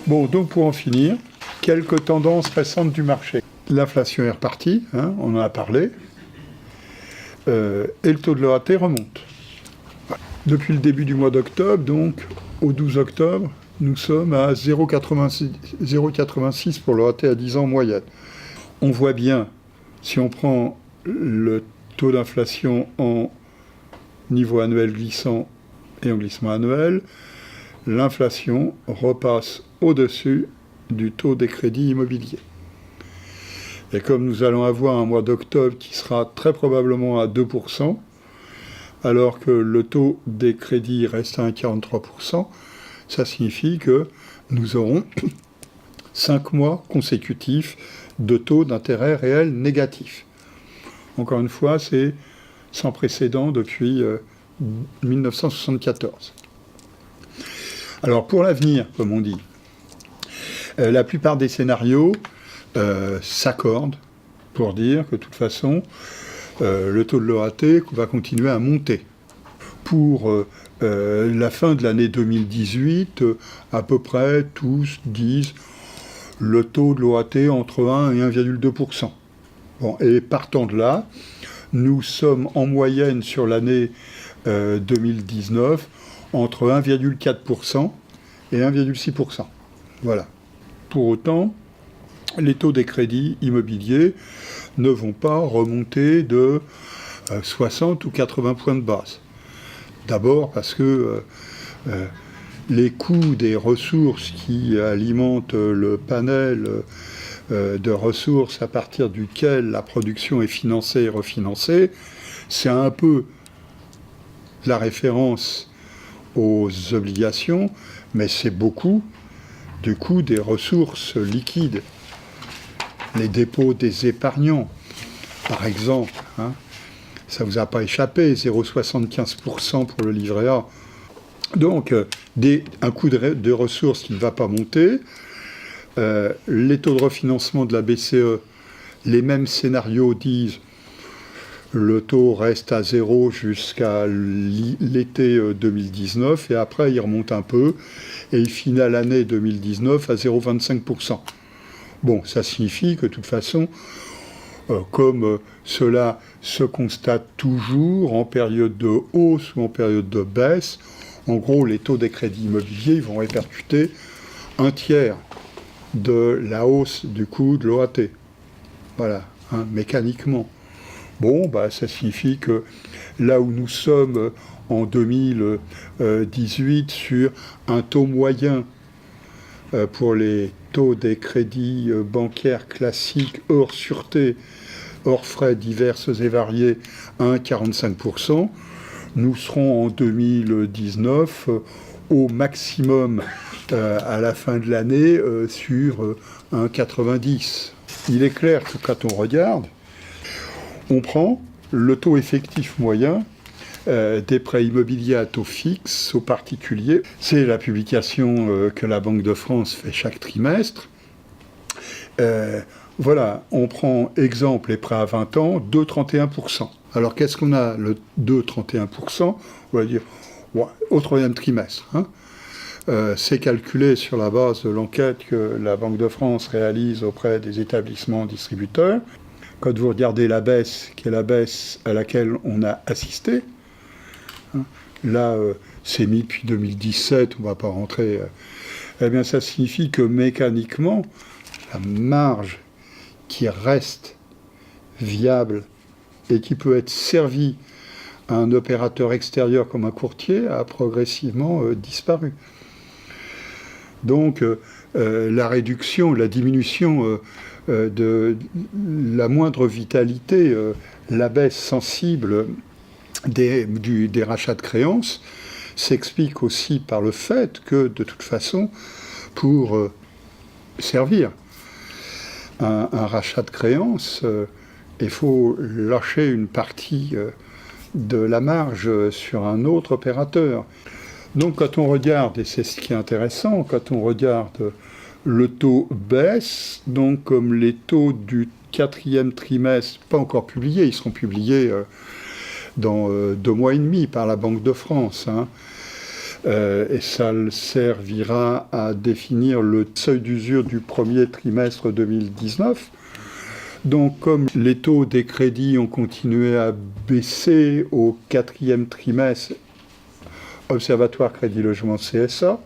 Bon, donc pour en finir, quelques tendances récentes du marché. L'inflation est repartie, hein, on en a parlé, et le taux de l'OAT remonte. Depuis le début du mois d'octobre, donc au 12 octobre, nous sommes à 0,86 pour l'OAT à 10 ans en moyenne. On voit bien, si on prend le taux d'inflation en niveau annuel glissant et en glissement annuel, l'inflation repasse au-dessus du taux des crédits immobiliers. Et comme nous allons avoir un mois d'octobre qui sera très probablement à 2%, alors que le taux des crédits reste à 1,43%, ça signifie que nous aurons 5 mois consécutifs de taux d'intérêt réel négatifs. Encore une fois, c'est sans précédent depuis 1974. Alors pour l'avenir, comme on dit, la plupart des scénarios s'accordent pour dire que de toute façon, le taux de l'OAT va continuer à monter. Pour la fin de l'année 2018, à peu près tous disent le taux de l'OAT entre 1 et 1,2%. Bon, et partant de là, nous sommes en moyenne sur l'année 2019 entre 1,4% et 1,6%. Voilà. Pour autant, les taux des crédits immobiliers ne vont pas remonter de 60 ou 80 points de base. D'abord parce que les coûts des ressources qui alimentent le panel de ressources à partir duquel la production est financée et refinancée, c'est un peu la référence aux obligations, mais c'est beaucoup du coût des ressources liquides. Les dépôts des épargnants, par exemple, hein, ça ne vous a pas échappé, 0,75% pour le livret A. Donc, un coût de ressources qui ne va pas monter, les taux de refinancement de la BCE, les mêmes scénarios disent le taux reste à 0 jusqu'à l'été 2019, et après il remonte un peu, et il finit à l'année 2019 à 0,25%. Bon, ça signifie que de toute façon, comme cela se constate toujours en période de hausse ou en période de baisse, en gros, les taux des crédits immobiliers vont répercuter un tiers de la hausse du coût de l'OAT. Voilà, hein, mécaniquement. Bon, bah, ça signifie que là où nous sommes en 2018 sur un taux moyen pour les taux des crédits bancaires classiques hors sûreté, hors frais diverses et variés, 1,45%, nous serons en 2019 au maximum à la fin de l'année sur 1,90. Il est clair que quand on regarde, on prend le taux effectif moyen des prêts immobiliers à taux fixe aux particuliers. C'est la publication que la Banque de France fait chaque trimestre. Voilà, on prend exemple les prêts à 20 ans, 2,31%. Alors qu'est-ce qu'on a, le 2,31%? On va dire au troisième trimestre. Hein. C'est calculé sur la base de l'enquête que la Banque de France réalise auprès des établissements distributeurs. Quand vous regardez la baisse, qui est la baisse à laquelle on a assisté, hein, là, c'est mis depuis 2017, on ne va pas rentrer, eh bien ça signifie que mécaniquement, la marge qui reste viable et qui peut être servie à un opérateur extérieur comme un courtier a progressivement disparu. Donc la réduction, la diminution de la moindre vitalité, la baisse sensible des rachats de créances s'explique aussi par le fait que, de toute façon, pour servir un rachat de créances, il faut lâcher une partie de la marge sur un autre opérateur. Donc quand on regarde, et c'est ce qui est intéressant, quand on regarde le taux baisse, donc comme les taux du quatrième trimestre, pas encore publiés, ils seront publiés dans 2 mois et demi par la Banque de France, hein, et ça servira à définir le seuil d'usure du premier trimestre 2019. Donc, comme les taux des crédits ont continué à baisser au 4e trimestre, Observatoire Crédit Logement CSA,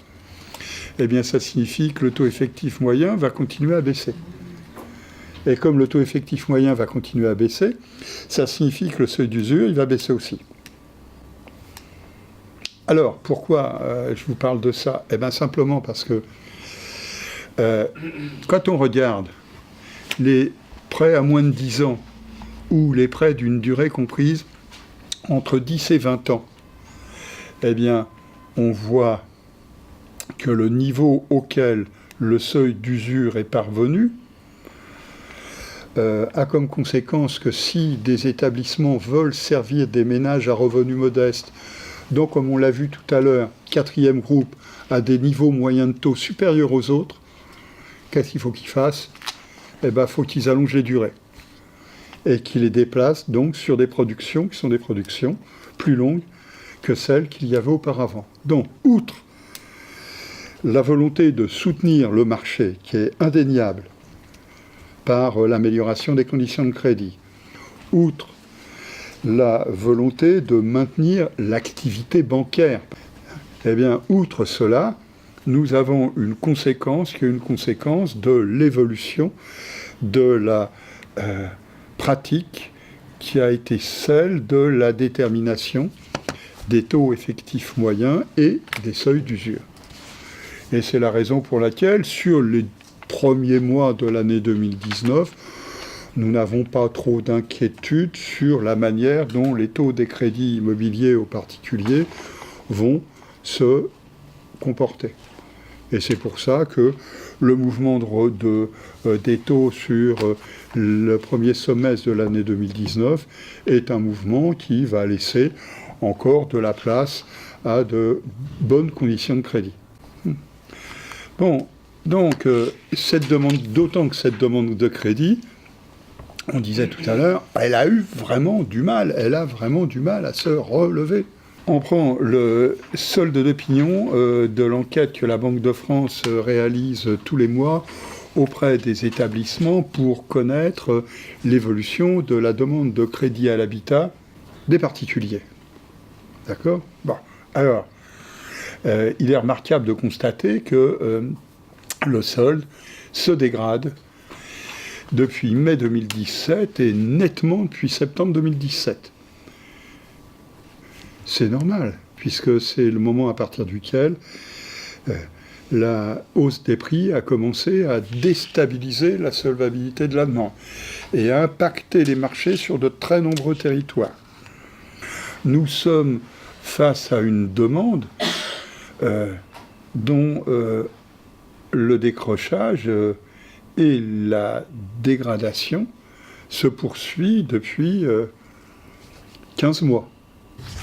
eh bien, ça signifie que le taux effectif moyen va continuer à baisser. Et comme le taux effectif moyen va continuer à baisser, ça signifie que le seuil d'usure, il va baisser aussi. Alors, pourquoi je vous parle de ça? Eh bien, simplement parce que quand on regarde les prêts à moins de 10 ans ou les prêts d'une durée comprise entre 10 et 20 ans, eh bien, on voit que le niveau auquel le seuil d'usure est parvenu a comme conséquence que si des établissements veulent servir des ménages à revenus modestes, donc comme on l'a vu tout à l'heure, 4e groupe, à des niveaux moyens de taux supérieurs aux autres, qu'est-ce qu'il faut qu'ils fassent? Eh bien, il faut qu'ils allongent les durées et qu'ils les déplacent donc sur des productions qui sont des productions plus longues que celles qu'il y avait auparavant. Donc, outre la volonté de soutenir le marché, qui est indéniable, par l'amélioration des conditions de crédit, outre la volonté de maintenir l'activité bancaire, eh bien, outre cela, nous avons une conséquence qui est une conséquence de l'évolution de la pratique qui a été celle de la détermination des taux effectifs moyens et des seuils d'usure. Et c'est la raison pour laquelle, sur les premiers mois de l'année 2019, nous n'avons pas trop d'inquiétude sur la manière dont les taux des crédits immobiliers aux particuliers vont se comporter. Et c'est pour ça que le mouvement des taux sur le premier semestre de l'année 2019 est un mouvement qui va laisser encore de la place à de bonnes conditions de crédit. Bon, donc, d'autant que cette demande de crédit, on disait tout à l'heure, elle a vraiment du mal à se relever. On prend le solde d'opinion de l'enquête que la Banque de France réalise tous les mois auprès des établissements pour connaître l'évolution de la demande de crédit à l'habitat des particuliers. D'accord ? Bon, alors, il est remarquable de constater que le solde se dégrade depuis mai 2017 et nettement depuis septembre 2017. C'est normal, puisque c'est le moment à partir duquel la hausse des prix a commencé à déstabiliser la solvabilité de la demande et à impacter les marchés sur de très nombreux territoires. Nous sommes face à une demande dont le décrochage et la dégradation se poursuit depuis 15 mois.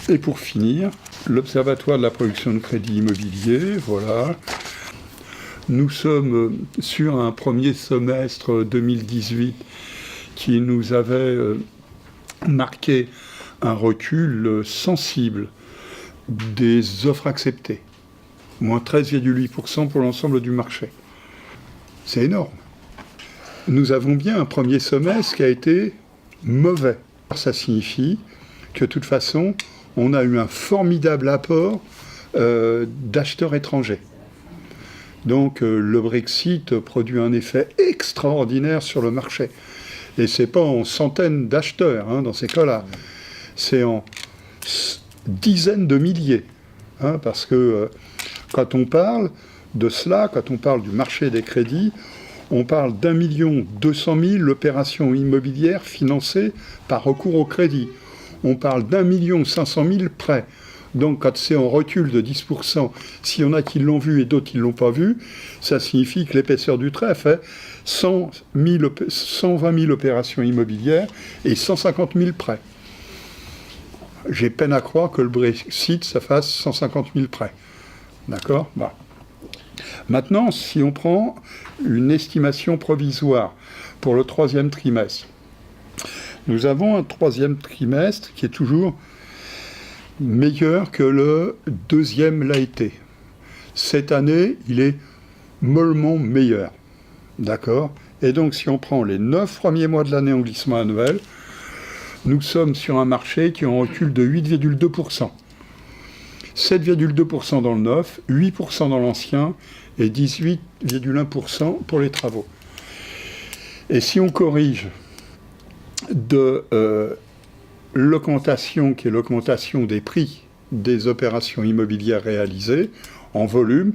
Et pour finir, l'Observatoire de la production de crédit immobilier, voilà. Nous sommes sur un premier semestre 2018 qui nous avait marqué un recul sensible des offres acceptées, moins 13,8% pour l'ensemble du marché. C'est énorme. Nous avons bien un premier semestre qui a été mauvais. Ça signifie que de toute façon, on a eu un formidable apport d'acheteurs étrangers. Donc le Brexit produit un effet extraordinaire sur le marché. Et ce n'est pas en centaines d'acheteurs, dans ces cas-là. C'est en dizaines de milliers. Parce que quand on parle de cela, quand on parle du marché des crédits, on parle d'1,2 million opérations immobilières financées par recours au crédit. On parle d'1,5 million prêts. Donc, quand c'est en recul de 10%, s'il y en a qui l'ont vu et d'autres qui ne l'ont pas vu, ça signifie que l'épaisseur du trait fait 120 000 opérations immobilières et 150 000 prêts. J'ai peine à croire que le Brexit, ça fasse 150 000 prêts. D'accord ? Bon. Maintenant, si on prend une estimation provisoire pour le 3e trimestre, nous avons un 3e trimestre qui est toujours meilleur que le deuxième l'a été. Cette année, il est mollement meilleur. D'accord? Et donc, si on prend les 9 premiers mois de l'année en glissement annuel, nous sommes sur un marché qui est en recul de 8,2%. 7,2% dans le neuf, 8% dans l'ancien et 18,1% pour les travaux. Et si on corrige de l'augmentation, qui est l'augmentation des prix des opérations immobilières réalisées en volume,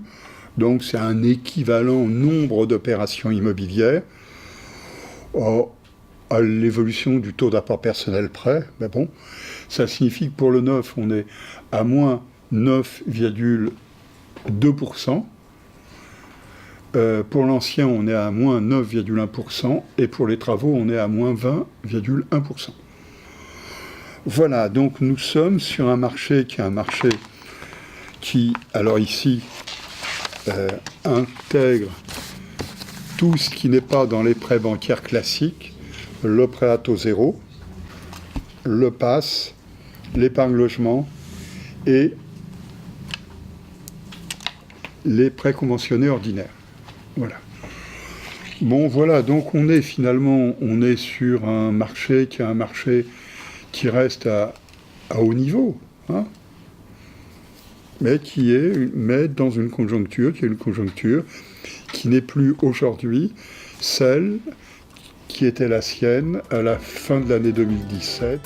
donc c'est un équivalent nombre d'opérations immobilières, à l'évolution du taux d'apport personnel prêt, mais bon, ça signifie que pour le neuf, on est à moins 9,2%. Pour l'ancien, on est à moins 9,1%. Et pour les travaux, on est à moins 20,1%. Voilà, donc nous sommes sur un marché qui est un marché qui, alors ici, intègre tout ce qui n'est pas dans les prêts bancaires classiques, le prêt à taux zéro, le PAS, l'épargne logement et les prêts conventionnés ordinaires. Voilà. Bon, voilà, donc on est sur un marché qui reste à haut niveau, hein, mais dans une conjoncture qui n'est plus aujourd'hui celle qui était la sienne à la fin de l'année 2017.